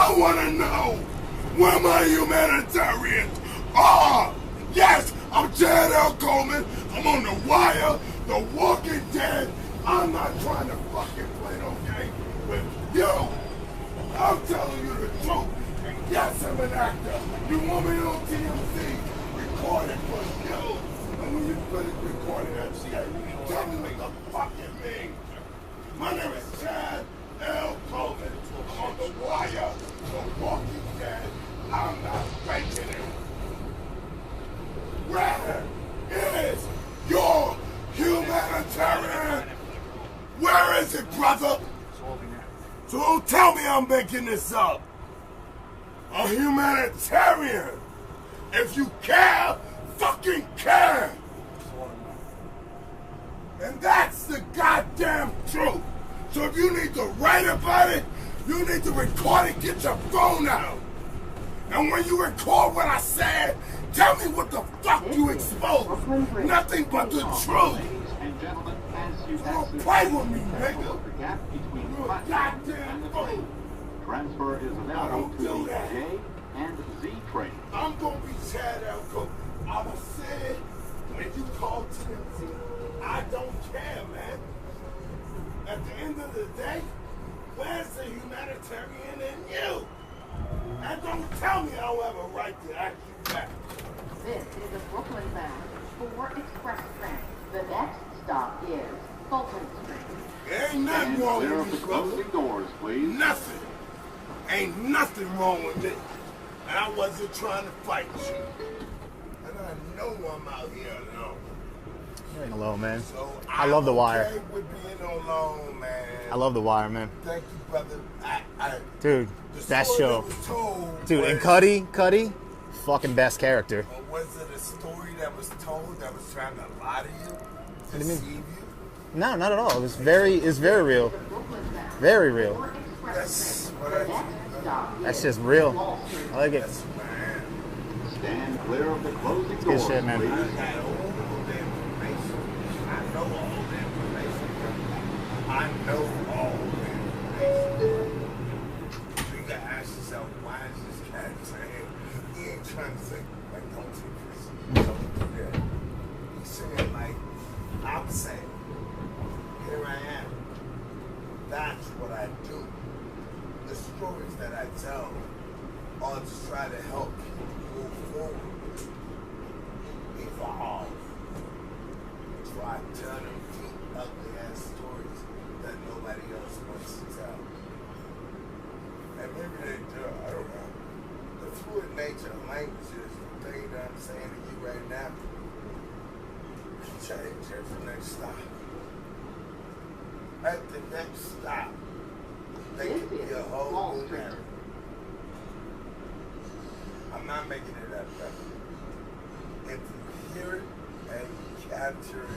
I want to know where my humanitarians are. Yes, I'm Chad L. Coleman. I'm on The Wire, The Walking Dead. I'm not trying to fucking play no game with you. I'm telling you the truth. And yes, I'm an actor. You want me on TMZ? Recording for you. And when you finish recording that shit, tell me what the fuck it means. My name is Chad L. Coleman. I'm on The Wire, The Walking Dead. I'm not faking it. Where is your humanitarian? Where is it, brother? So don't tell me I'm making this up. A humanitarian. If you care, fucking care. And that's the goddamn truth. So if you need to write about it, you need to record it, get your phone out. And when you record what I said, tell me what the fuck you exposed. Nothing but the truth. Don't play with me, nigga. You're a goddamn fool. Transfer is available to the J and Z train. I'm gonna be Chad L. Coleman. I was saying, when you call TMZ, I don't care, man. At the end of the day, where's the humanitarian in you? And don't tell me I don't have a right to ask you back. This is a Brooklyn bound 4 express train. The next stop is Fulton Street. There ain't nothing wrong Clear with up me, the brother. closing doors, please. Nothing. Ain't nothing wrong with me. And I wasn't trying to fight you. And I know I'm out here alone. You ain't alone, man. So I love The Wire. Okay with being alone, man. I love The Wire, man. Thank you, brother. Dude, that show. Was told Dude, was, and Cuddy, fucking best character. Or was it a story that was told that was trying to lie to you? What do you mean? Deceive you? No, not at all. It's very real. Very real. That's what I do. That's just real. I like it. That's man. Stand clear of the closing Good doors, shit, man. please. I got all the information. I know all the information. I know all the information. So you gotta ask yourself, why is this cat saying he ain't trying to say, like, don't take this. Don't do that. He's saying, like, I'm saying, here I am. That's what I do. The stories that I tell are to try to help people move forward, evolve. So I tell them deep, ugly ass stories that nobody else wants to tell. And maybe they do, I don't know. The fluid nature of language is the thing that I'm saying to you right now. Change at the next stop. At the next stop, they could be a whole new narrative. I'm not making it up, brother. If you hear it and you capture it,